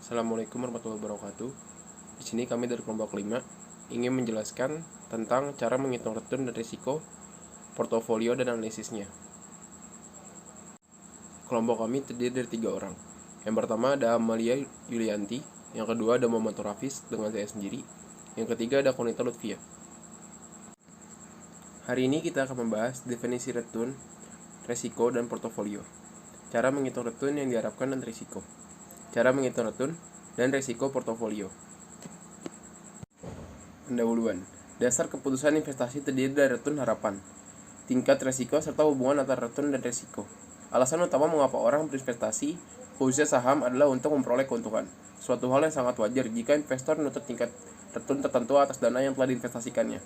Assalamualaikum warahmatullahi wabarakatuh. Di sini kami dari kelompok 5 ingin menjelaskan tentang cara menghitung return dan risiko, portofolio dan analisisnya. Kelompok kami terdiri dari 3 orang. Yang pertama ada Amalia Yulianti, yang kedua ada Muhammad Hafiz dengan saya sendiri, yang ketiga ada Konita Lutfia. Hari ini kita akan membahas definisi return, risiko, dan portofolio. Cara menghitung return yang diharapkan dan risiko. Cara menghitung return dan risiko portofolio. Pendahuluan. Dasar keputusan investasi terdiri dari return harapan, tingkat risiko, serta hubungan antara return dan risiko. Alasan utama mengapa orang berinvestasi, khususnya saham, adalah untuk memperoleh keuntungan. Suatu hal yang sangat wajar jika investor menuntut tingkat return tertentu atas dana yang telah diinvestasikannya.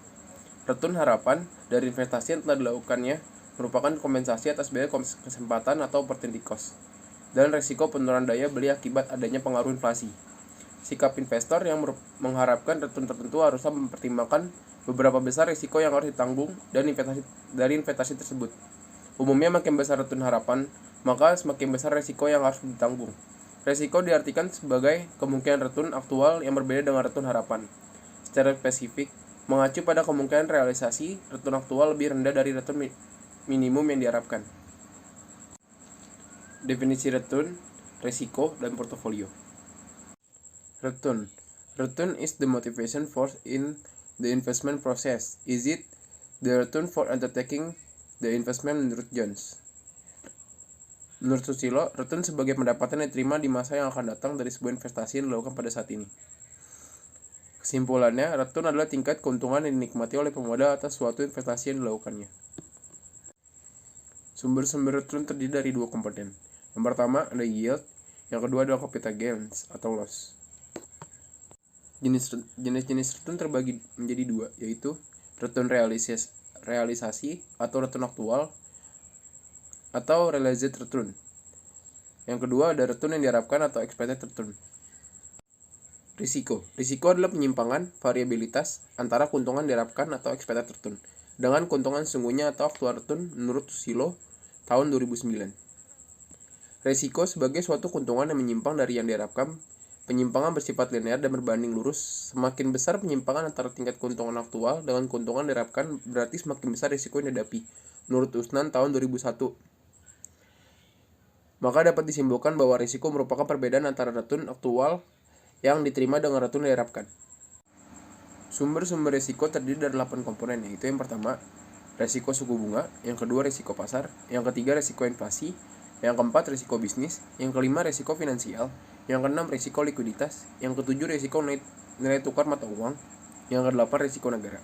Return harapan dari investasi yang telah dilakukannya merupakan kompensasi atas biaya kesempatan atau opportunity cost, dan risiko penurunan daya beli akibat adanya pengaruh inflasi. Sikap investor yang mengharapkan return tertentu harusnya mempertimbangkan beberapa besar risiko yang harus ditanggung dari investasi tersebut. Umumnya makin besar return harapan, maka semakin besar risiko yang harus ditanggung. Risiko diartikan sebagai kemungkinan return aktual yang berbeda dengan return harapan. Secara spesifik, mengacu pada kemungkinan realisasi, return aktual lebih rendah dari return minimum yang diharapkan. Definisi return, risiko, dan portofolio. Return. Return is the motivation force in the investment process. Is it the return for undertaking the investment menurut Jones? Menurut Susilo, return sebagai pendapatan yang diterima di masa yang akan datang dari sebuah investasi yang dilakukan pada saat ini. Kesimpulannya, return adalah tingkat keuntungan yang dinikmati oleh pemodal atas suatu investasi yang dilakukannya. Sumber-sumber return terdiri dari 2 komponen. Yang pertama ada yield, yang kedua adalah capital gains atau loss. Jenis-jenis return terbagi menjadi 2, yaitu return realisasi atau return aktual atau realized return. Yang kedua ada return yang diharapkan atau expected return. Risiko adalah penyimpangan variabilitas antara keuntungan diharapkan atau expected return dengan keuntungan sesungguhnya atau actual return menurut Susilo tahun 2009. Risiko sebagai suatu keuntungan yang menyimpang dari yang diharapkan. Penyimpangan bersifat linear dan berbanding lurus. Semakin besar penyimpangan antara tingkat keuntungan aktual dengan keuntungan diharapkan, berarti semakin besar risiko yang dihadapi, menurut Usnan tahun 2001. Maka dapat disimpulkan bahwa risiko merupakan perbedaan antara return aktual yang diterima dengan return diharapkan. Sumber-sumber risiko terdiri dari 8 komponen, yaitu yang pertama, risiko suku bunga, yang kedua risiko pasar, yang ketiga risiko inflasi, yang keempat risiko bisnis, yang kelima risiko finansial, yang keenam risiko likuiditas, yang ketujuh risiko nilai tukar mata uang, yang kedelapan risiko negara.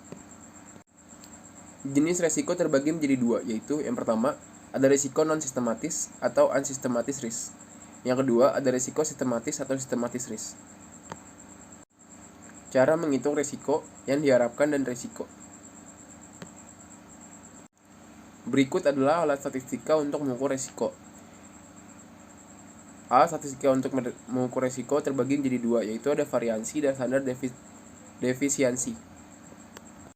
Jenis risiko terbagi menjadi 2, yaitu yang pertama ada risiko non-sistematis atau unsystematic risk. Yang kedua ada risiko sistematis atau systematic risk. Cara menghitung risiko yang diharapkan dan risiko. Berikut adalah alat statistika untuk mengukur risiko. Alat statistika untuk mengukur risiko terbagi menjadi 2, yaitu ada variansi dan standar defisiensi.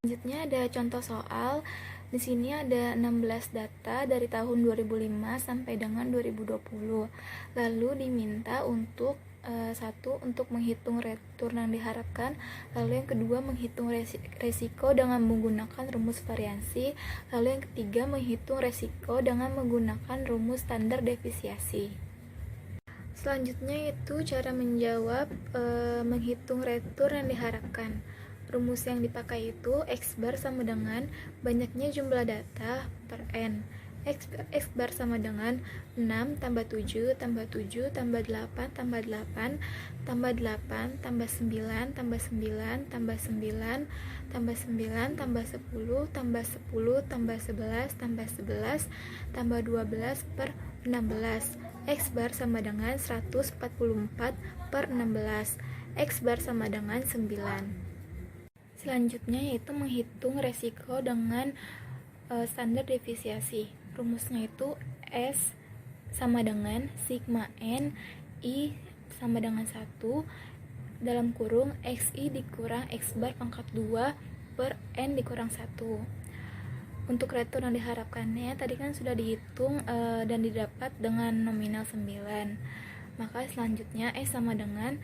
Selanjutnya ada contoh soal. Di sini ada 16 data dari tahun 2005 sampai dengan 2020. Lalu diminta untuk satu untuk menghitung return yang diharapkan, lalu yang kedua menghitung resiko dengan menggunakan rumus variansi, lalu yang ketiga menghitung resiko dengan menggunakan rumus standar defisiensi. Selanjutnya itu cara menjawab menghitung return yang diharapkan. Rumus yang dipakai itu X bar sama dengan banyaknya jumlah data per N. X bar sama dengan 6 tambah 7 tambah 7 tambah 8 tambah 8 tambah 8 tambah 9 tambah 9 tambah 9 tambah 9 tambah 10 tambah 10 tambah 11 tambah 11 tambah 12 per 16. X bar sama dengan 144 per 16. X bar sama dengan 9. Selanjutnya yaitu menghitung resiko dengan standar defisiensi. Rumusnya itu S sama dengan sigma N I sama dengan 1 dalam kurung XI dikurang X bar pangkat 2 per N dikurang 1. Untuk return yang diharapkannya tadi kan sudah dihitung dan didapat dengan nominal 9. Maka selanjutnya sama dengan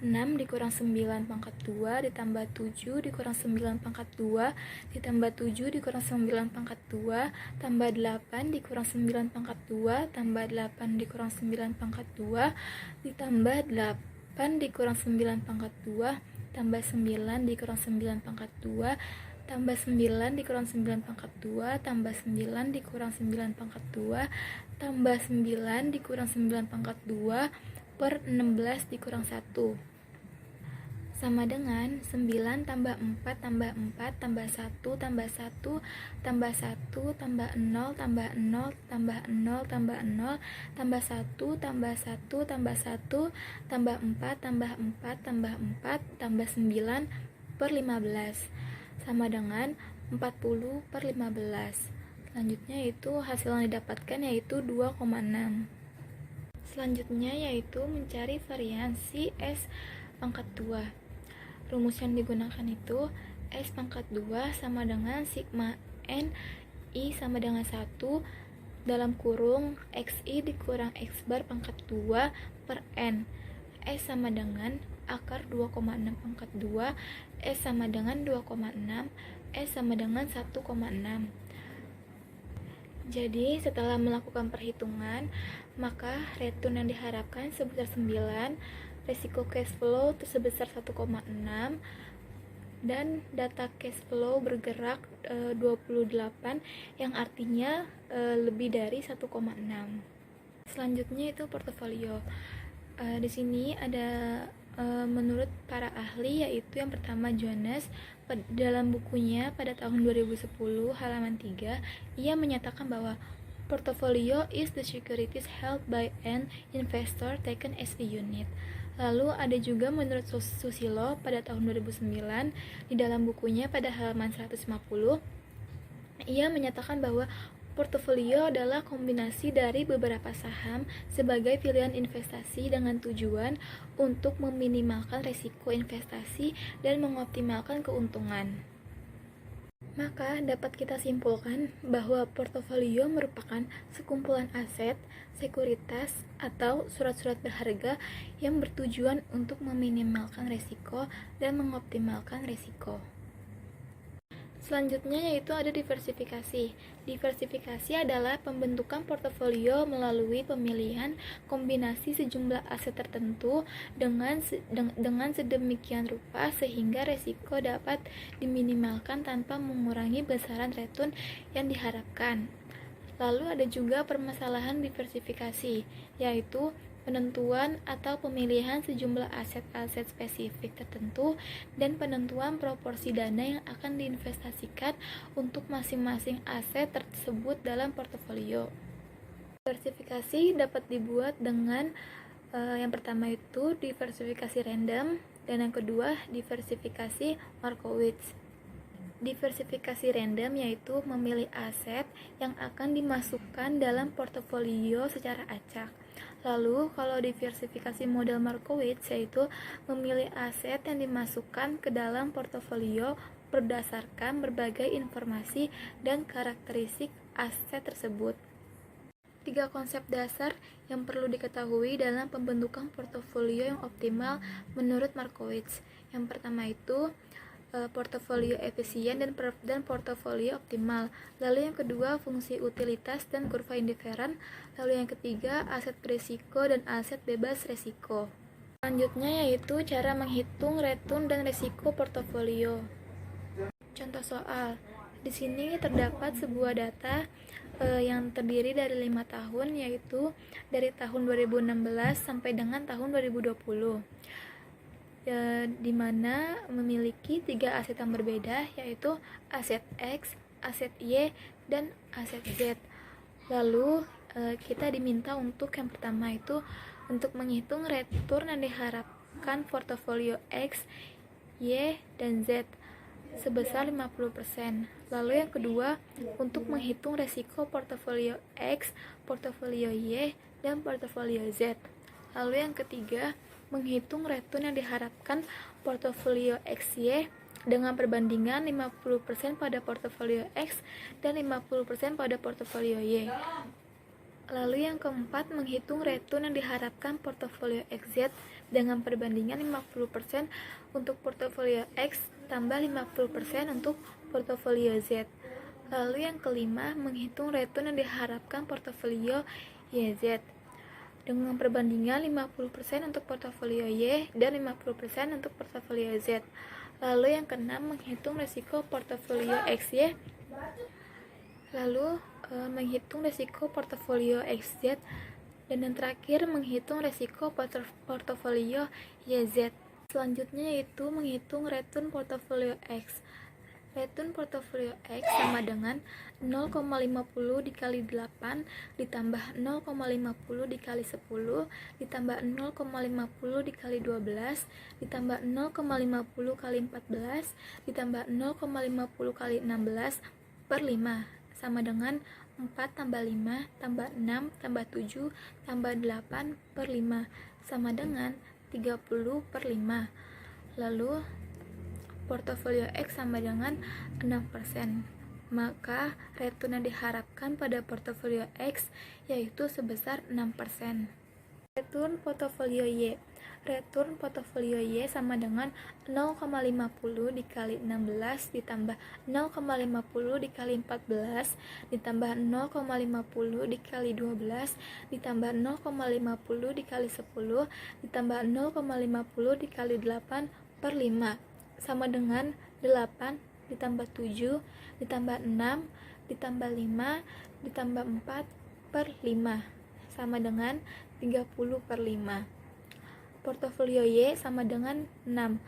6 dikurang 9 pangkat 2 ditambah 7 dikurang 9 pangkat 2 ditambah 7 dikurang 9 pangkat 2 tambah 8 dikurang 9 pangkat 2 tambah 8 dikurang 9 pangkat 2 ditambah 8 dikurang 9 pangkat 2 tambah 9 dikurang 9 pangkat 2 tambah 9 dikurang 9 pangkat 2 tambah 9 dikurang 9 pangkat 2 tambah 9 dikurang 9 pangkat 2 per 16 dikurang 1 sama dengan 9 tambah 4 tambah 4 tambah 1 tambah 1 tambah 1 tambah 0 tambah 0 tambah 0 tambah 0 tambah 1 tambah 1 tambah 1 tambah 4 tambah 4 tambah 4 tambah 9 per 15 sama dengan 40 per 15. Selanjutnya itu hasil yang didapatkan yaitu 2,6. Selanjutnya yaitu mencari variansi S pangkat 2. Rumus yang digunakan itu S pangkat 2 sama dengan sigma N I sama dengan 1 dalam kurung XI dikurang X bar pangkat 2 per N. S sama dengan akar 2,6 pangkat 2, S sama dengan 2,6, S sama dengan 1,6. Jadi setelah melakukan perhitungan, maka return yang diharapkan sebesar 9, resiko cash flow sebesar 1,6, dan data cash flow bergerak 28 yang artinya lebih dari 1,6. Selanjutnya itu portofolio. Di sini ada menurut para ahli yaitu yang pertama Jonas dalam bukunya pada tahun 2010 halaman 3 ia menyatakan bahwa portfolio is the securities held by an investor taken as a unit. Lalu ada juga menurut Susilo pada tahun 2009 di dalam bukunya pada halaman 150 ia menyatakan bahwa portofolio adalah kombinasi dari beberapa saham sebagai pilihan investasi dengan tujuan untuk meminimalkan risiko investasi dan mengoptimalkan keuntungan. Maka dapat kita simpulkan bahwa portofolio merupakan sekumpulan aset, sekuritas, atau surat-surat berharga yang bertujuan untuk meminimalkan risiko dan mengoptimalkan risiko. Selanjutnya yaitu ada diversifikasi. Diversifikasi adalah pembentukan portofolio melalui pemilihan kombinasi sejumlah aset tertentu dengan sedemikian rupa sehingga risiko dapat diminimalkan tanpa mengurangi besaran return yang diharapkan. Lalu ada juga permasalahan diversifikasi, yaitu penentuan atau pemilihan sejumlah aset-aset spesifik tertentu dan penentuan proporsi dana yang akan diinvestasikan untuk masing-masing aset tersebut dalam portofolio. Diversifikasi dapat dibuat dengan yang pertama itu diversifikasi random dan yang kedua diversifikasi Markowitz. Diversifikasi random yaitu memilih aset yang akan dimasukkan dalam portofolio secara acak. Lalu kalau diversifikasi model Markowitz yaitu memilih aset yang dimasukkan ke dalam portofolio berdasarkan berbagai informasi dan karakteristik aset tersebut. 3 konsep dasar yang perlu diketahui dalam pembentukan portofolio yang optimal menurut Markowitz. Yang pertama itu portofolio efisien dan portofolio optimal. Lalu yang kedua fungsi utilitas dan kurva indiferen. Lalu yang ketiga aset berisiko dan aset bebas risiko. Selanjutnya yaitu cara menghitung return dan risiko portofolio. Contoh soal. Di sini terdapat sebuah data yang terdiri dari 5 tahun yaitu dari tahun 2016 sampai dengan tahun 2020. Di mana memiliki 3 aset yang berbeda yaitu aset X, aset Y, dan aset Z. Lalu kita diminta untuk yang pertama itu untuk menghitung return yang diharapkan portofolio X, Y, dan Z sebesar 50%. Lalu yang kedua untuk menghitung resiko portofolio X, portofolio Y, dan portofolio Z. Lalu yang ketiga menghitung return yang diharapkan portofolio XY dengan perbandingan 50% pada portofolio X dan 50% pada portofolio Y. Lalu yang keempat, menghitung return yang diharapkan portofolio XZ dengan perbandingan 50% untuk portofolio X tambah 50% untuk portofolio Z. Lalu yang kelima, menghitung return yang diharapkan portofolio YZ dengan perbandingan 50% untuk portofolio Y dan 50% untuk portofolio Z. Lalu yang keenam, menghitung risiko portofolio XY. Lalu menghitung risiko portofolio XZ, dan yang terakhir menghitung risiko portofolio YZ. Selanjutnya yaitu menghitung return portofolio X. Return portofolio X sama dengan 0,50 dikali 8 ditambah 0,50 dikali 10 ditambah 0,50 dikali 12 ditambah 0,50 kali 14 ditambah 0,50 kali 16 per 5 sama dengan 4 tambah 5 tambah 6 tambah 7 tambah 8 per 5 sama dengan 30 per 5. Lalu portofolio X sama dengan 6%. Maka return yang diharapkan pada portofolio X yaitu sebesar 6%. Return portofolio Y. Return portofolio Y sama dengan 0,50 dikali 16 ditambah 0,50 dikali 14 ditambah 0,50 dikali 12 ditambah 0,50 dikali 10 ditambah 0,50 dikali 8 per 5 sama dengan 8 ditambah 7 ditambah 6 ditambah 5 ditambah 4 per 5 sama dengan 30 per 5. Portofolio Y sama dengan 6.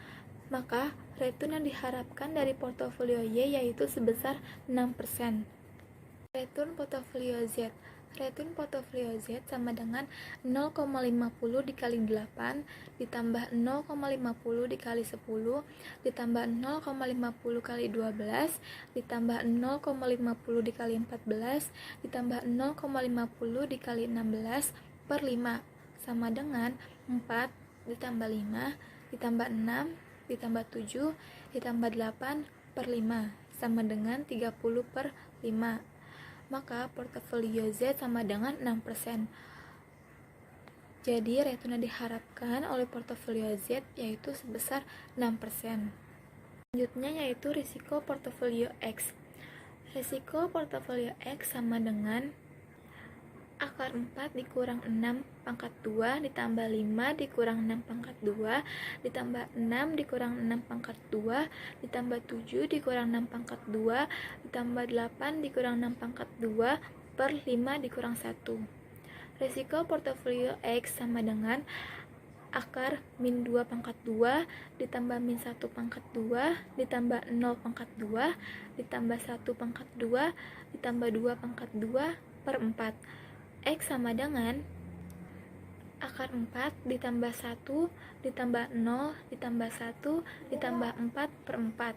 Maka return yang diharapkan dari portofolio Y yaitu sebesar 6%. Return portofolio Z. Return portofolio Z sama dengan 0,50 dikali 8 ditambah 0,50 dikali 10 ditambah 0,50 kali 12 ditambah 0,50 dikali 14 ditambah 0,50 dikali 16 per 5 sama dengan 4 ditambah 5 ditambah 6 ditambah 7 ditambah 8 per 5 sama dengan 30 per 5. Maka portofolio Z sama dengan 6%. Jadi return yang diharapkan oleh portofolio Z yaitu sebesar 6%. Selanjutnya yaitu risiko portofolio X. Risiko portofolio X sama dengan akar 4 dikurang 6 pangkat 2 ditambah 5 dikurang 6 pangkat 2 ditambah 6 dikurang 6 pangkat 2 ditambah 7 dikurang 6 pangkat 2 ditambah 8 dikurang 6 pangkat 2 per 5 dikurang 1. Risiko portofolio X sama dengan akar min 2 pangkat 2 ditambah min 1 pangkat 2 ditambah 0 pangkat 2 ditambah 1 pangkat 2 ditambah 2 pangkat 2 per 4. X sama dengan akar 4 ditambah 1 ditambah 0 ditambah 1 ditambah 4 per 4.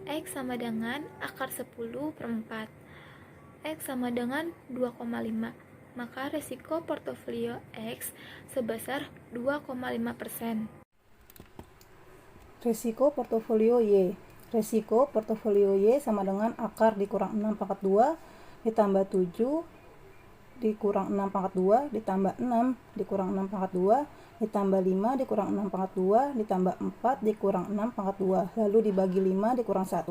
X sama dengan akar 10 per 4. X sama dengan 2,5. Maka risiko portofolio X sebesar 2,5%. Risiko portofolio Y. Risiko portofolio Y sama dengan akar dikurang 6 pangkat 2 ditambah 7 dikurang 6 pangkat 2 ditambah 6 dikurang 6 pangkat 2 ditambah 5 dikurang 6 pangkat 2 ditambah 4 dikurang 6 pangkat 2 lalu dibagi 5 dikurang 1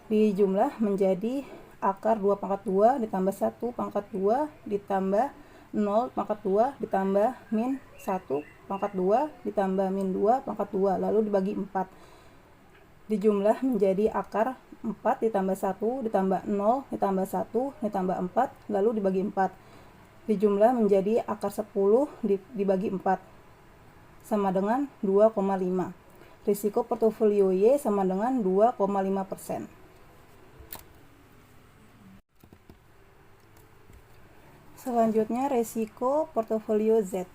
dijumlah menjadi akar 2 pangkat 2 ditambah 1 pangkat 2 ditambah 0 pangkat 2 ditambah min 1 pangkat 2 ditambah min 2 pangkat 2 lalu dibagi 4 dijumlah menjadi akar 4 ditambah 1 ditambah 0 ditambah 1 ditambah 4 lalu dibagi 4 dijumlah menjadi akar 10 dibagi 4 sama dengan 2,5. Risiko portofolio Y sama dengan 2,5%. Selanjutnya risiko portofolio Z.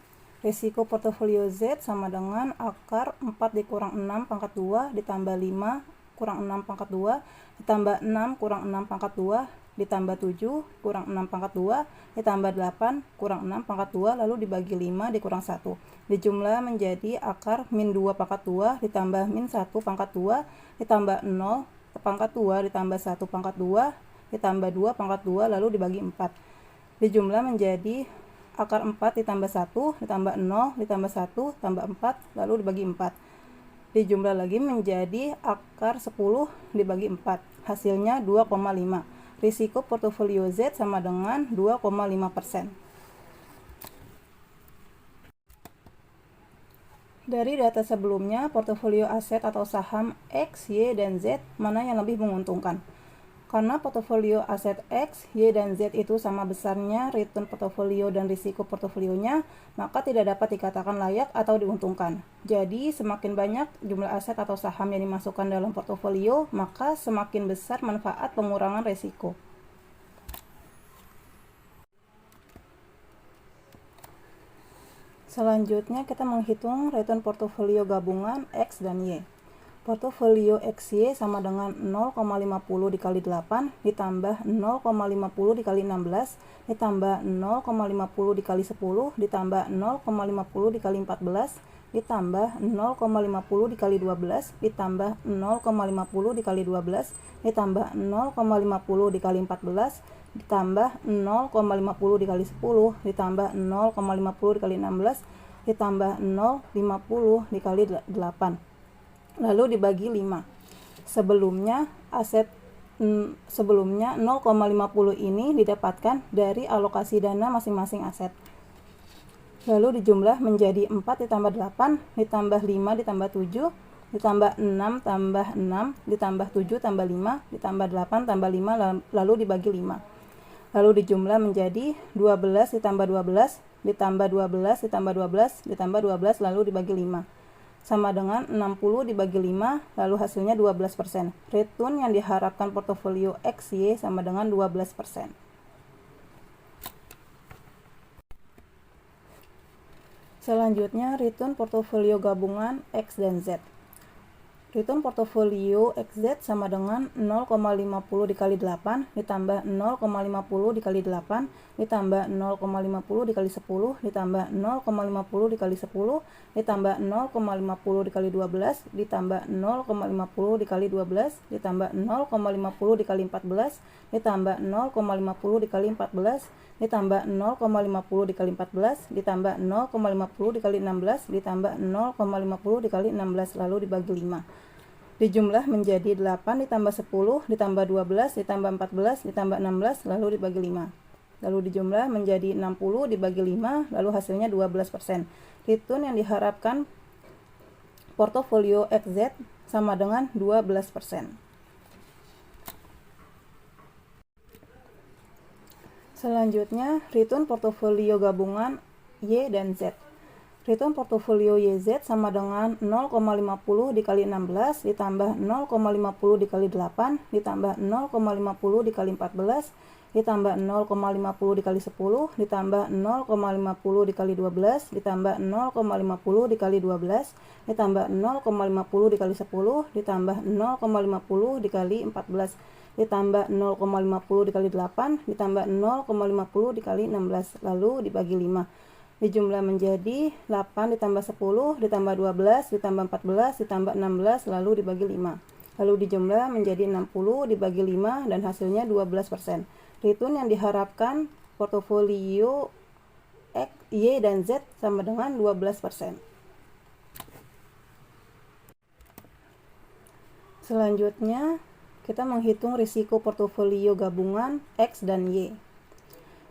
Risiko portofolio Z sama dengan akar 4 dikurang 6 pangkat 2 ditambah 5 kurang 6 pangkat 2 ditambah 6 kurang 6 pangkat 2 ditambah 7 kurang 6 pangkat 2 ditambah 8 kurang 6 pangkat 2 lalu dibagi 5 dikurang 1 dijumlah menjadi akar min 2 pangkat 2 ditambah min 1 pangkat 2 ditambah 0 pangkat 2 ditambah 1 pangkat 2 ditambah 2 pangkat 2 lalu dibagi 4 dijumlah menjadi akar 4 ditambah 1 ditambah 0 ditambah 1 tambah 4 lalu dibagi 4. Dijumlah lagi menjadi akar 10 dibagi 4. Hasilnya 2,5. Risiko portofolio Z sama dengan 2,5%. Dari data sebelumnya, portofolio aset atau saham X, Y, dan Z mana yang lebih menguntungkan? Karena portofolio aset X, Y, dan Z itu sama besarnya return portofolio dan risiko portofolionya, maka tidak dapat dikatakan layak atau diuntungkan. Jadi, semakin banyak jumlah aset atau saham yang dimasukkan dalam portofolio, maka semakin besar manfaat pengurangan risiko. Selanjutnya kita menghitung return portofolio gabungan X dan Y. Portofolio XY sama dengan 0,50 dikali 8 ditambah 0,50 dikali 16 ditambah 0,50 dikali 10 ditambah 0,50 dikali 14 ditambah 0,50 dikali 12 ditambah 0,50 dikali 12 ditambah 0,50 dikali 14 ditambah 0,50 dikali 10 ditambah 0,50 dikali 16 ditambah 0,50 dikali 8 lalu dibagi 5. Sebelumnya 0,50 ini didapatkan dari alokasi dana masing-masing aset. Lalu dijumlah menjadi 4 ditambah 8 ditambah 5 ditambah 7 ditambah 6 tambah 6 ditambah 7 tambah 5 ditambah 8 tambah 5 lalu dibagi 5. Lalu dijumlah menjadi 12 ditambah 12 ditambah 12 ditambah 12 ditambah 12 lalu dibagi 5. Sama dengan 60 dibagi 5 lalu hasilnya 12%. Return yang diharapkan portofolio XY sama dengan 12%. Selanjutnya return portofolio gabungan X dan Z. Return portofolio XZ sama dengan 0,50 dikali 8 ditambah 0,50 dikali 8 ditambah 0,50 dikali 10 ditambah 0,50 dikali 10 ditambah 0,50 dikali 12 ditambah 0,50 dikali 12 ditambah 0,50 dikali 14 ditambah 0,50 dikali 14 ditambah 0,50 dikali 14 ditambah 0,50 dikali 16 ditambah 0,50 dikali 16 lalu dibagi 5. Dijumlah menjadi 8 ditambah 10 ditambah 12 ditambah 14 ditambah 16 lalu dibagi 5. Lalu dijumlah menjadi 60 dibagi 5 lalu hasilnya 12%. Return yang diharapkan portofolio XZ sama dengan 12%. Selanjutnya, return portofolio gabungan Y dan Z. Return portofolio YZ sama dengan 0,50 dikali 16 ditambah 0,50 dikali 8 ditambah 0,50 dikali 14 ditambah 0,50 dikali 10 ditambah 0,50 dikali 12 ditambah 0,50 dikali 12 ditambah 0,50 dikali 10 ditambah 0,50 dikali 14 ditambah 0,50 dikali 8 ditambah 0,50 dikali 16 lalu dibagi 5. Dijumlah menjadi 8 ditambah 10 ditambah 12 ditambah 14 ditambah 16 lalu dibagi 5. Lalu dijumlah menjadi 60 dibagi 5 dan hasilnya 12%. Return yang diharapkan portofolio X, Y, dan Z sama dengan 12%. Selanjutnya kita menghitung risiko portofolio gabungan X dan Y.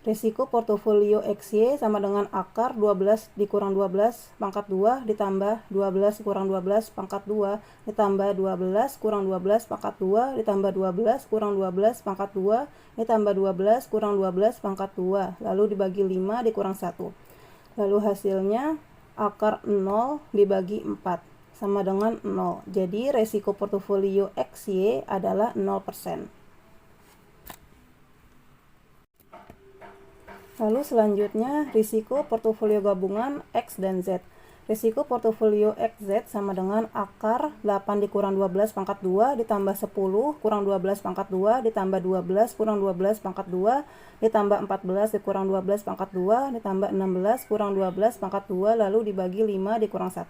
Risiko portofolio XY sama dengan akar 12 dikurang 12 pangkat 2 ditambah 12 kurang 12 pangkat 2 ditambah 12 kurang 12 pangkat 2 ditambah 12 kurang 12 pangkat 2 ditambah 12 kurang 12 pangkat 2 lalu dibagi 5 dikurang 1. Lalu hasilnya akar 0 dibagi 4 sama dengan 0. Jadi risiko portofolio XY adalah 0%. Lalu selanjutnya risiko portofolio gabungan X dan Z. Risiko portofolio XZ sama dengan akar 8 dikurang 12 pangkat 2 ditambah 10 kurang 12 pangkat 2 ditambah 12 kurang 12 pangkat 2 ditambah 14 dikurang 12 pangkat 2 ditambah 16 kurang 12 pangkat 2 lalu dibagi 5 dikurang 1.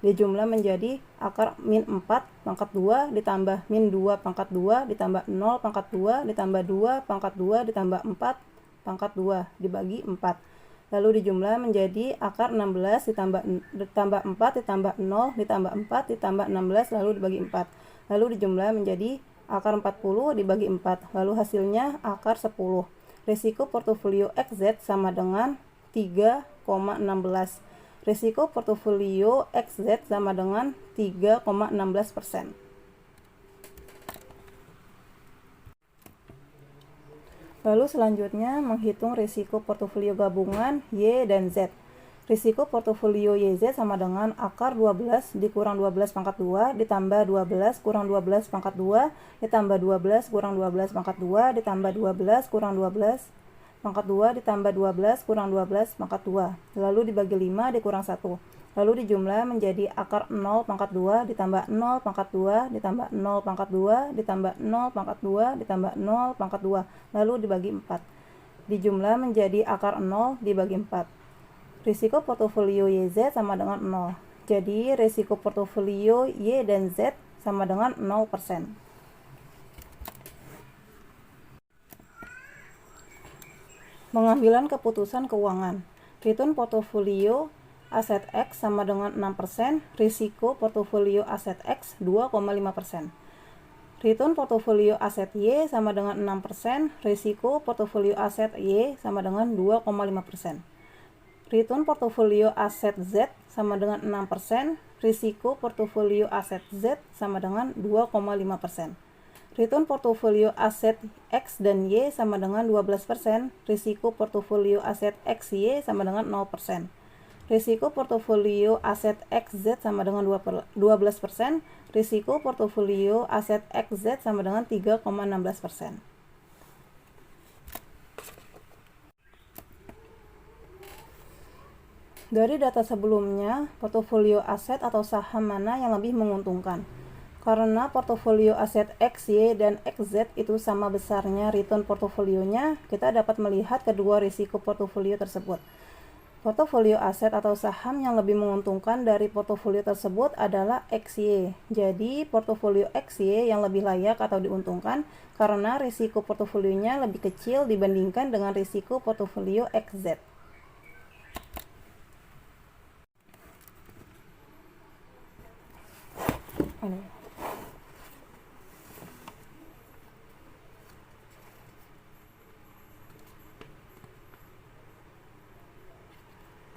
Dijumlah menjadi akar min 4 pangkat 2 ditambah min 2 pangkat 2 ditambah 0 pangkat 2 ditambah 2 pangkat 2 ditambah 4 pangkat 2 dibagi 4. Lalu dijumlah menjadi akar 16 ditambah 4 ditambah 0 ditambah 4 ditambah 16 lalu dibagi 4. Lalu dijumlah menjadi akar 40 dibagi 4. Lalu hasilnya akar 10. Risiko portofolio XZ sama dengan 3,16. Risiko portofolio XZ sama dengan 3,16%. Lalu selanjutnya menghitung risiko portofolio gabungan Y dan Z. Risiko portofolio YZ sama dengan akar 12 dikurang 12 pangkat 2 ditambah 12 kurang 12 pangkat 2 ditambah 12 kurang 12 pangkat 2 ditambah 12 kurang 12 pangkat 2 ditambah 12 kurang 12 pangkat 2. Lalu dibagi 5 dikurang 1. Lalu dijumlah menjadi akar 0 pangkat 2 ditambah 0 pangkat 2 ditambah 0 pangkat 2 ditambah 0 pangkat 2 ditambah 0 pangkat 2. Lalu dibagi 4. Dijumlah menjadi akar 0 dibagi 4. Risiko portofolio YZ sama dengan 0. Jadi risiko portofolio Y dan Z sama dengan 0%. Pengambilan keputusan keuangan. Return portofolio aset X sama dengan 6%, risiko portofolio aset X 2,5%. Return portofolio aset Y sama dengan 6%, risiko portofolio aset Y sama dengan 2,5%. Return portofolio aset Z sama dengan 6%, risiko portofolio aset Z sama dengan 2,5%. Return portofolio aset X dan Y sama dengan 12%, risiko portofolio aset XY sama dengan 0%. Risiko portofolio aset XZ sama dengan 12%, risiko portofolio aset XZ sama dengan 3,16%. Dari data sebelumnya, portofolio aset atau saham mana yang lebih menguntungkan? Karena portofolio aset XY dan XZ itu sama besarnya return portofolionya, kita dapat melihat kedua risiko portofolio tersebut. Portofolio aset atau saham yang lebih menguntungkan dari portofolio tersebut adalah XY. Jadi, portofolio XY yang lebih layak atau diuntungkan karena risiko portofolionya lebih kecil dibandingkan dengan risiko portofolio XZ.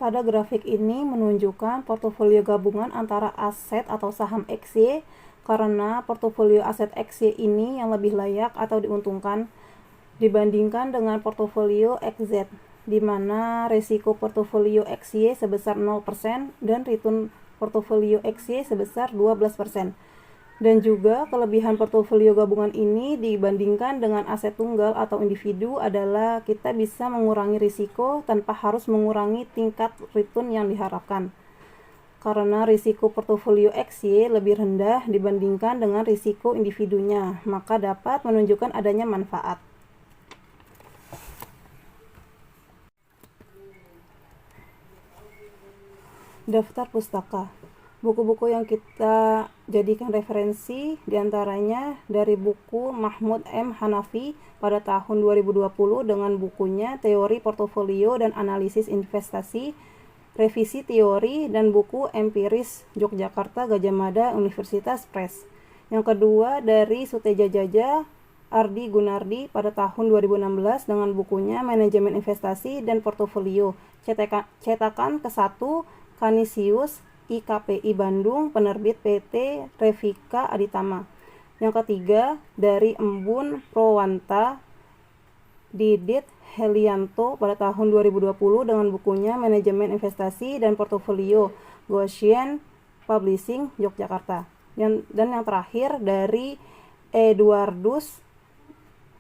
Pada grafik ini menunjukkan portofolio gabungan antara aset atau saham XY karena portofolio aset XY ini yang lebih layak atau diuntungkan dibandingkan dengan portofolio XZ, di mana risiko portofolio XY sebesar 0% dan return portofolio XY sebesar 12%. Dan juga kelebihan portofolio gabungan ini dibandingkan dengan aset tunggal atau individu adalah kita bisa mengurangi risiko tanpa harus mengurangi tingkat return yang diharapkan. Karena risiko portofolio XY lebih rendah dibandingkan dengan risiko individunya, maka dapat menunjukkan adanya manfaat. Daftar pustaka. Buku-buku yang kita jadikan referensi diantaranya dari buku Mahmud M. Hanafi pada tahun 2020 dengan bukunya Teori Portofolio dan Analisis Investasi, Revisi Teori, dan buku Empiris Yogyakarta Gadjah Mada Universitas Press. Yang kedua dari Suteja Jaja Ardi Gunardi pada tahun 2016 dengan bukunya Manajemen Investasi dan Portofolio, cetakan ke-1 Canisius IKPI Bandung, penerbit PT Revika Aditama. Yang ketiga dari Embun Prowanta Didit Helianto pada tahun 2020 dengan bukunya Manajemen Investasi dan Portofolio, Goshen Publishing Yogyakarta. Dan yang terakhir dari Eduardus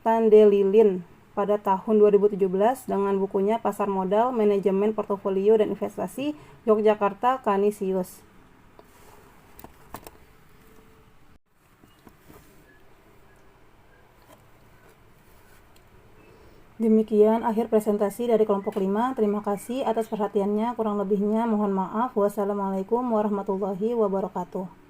Tandelilin pada tahun 2017 dengan bukunya Pasar Modal, Manajemen Portofolio dan Investasi, Yogyakarta Canisius. Demikian akhir presentasi dari kelompok 5. Terima kasih atas perhatiannya. Kurang lebihnya mohon maaf. Wassalamualaikum warahmatullahi wabarakatuh.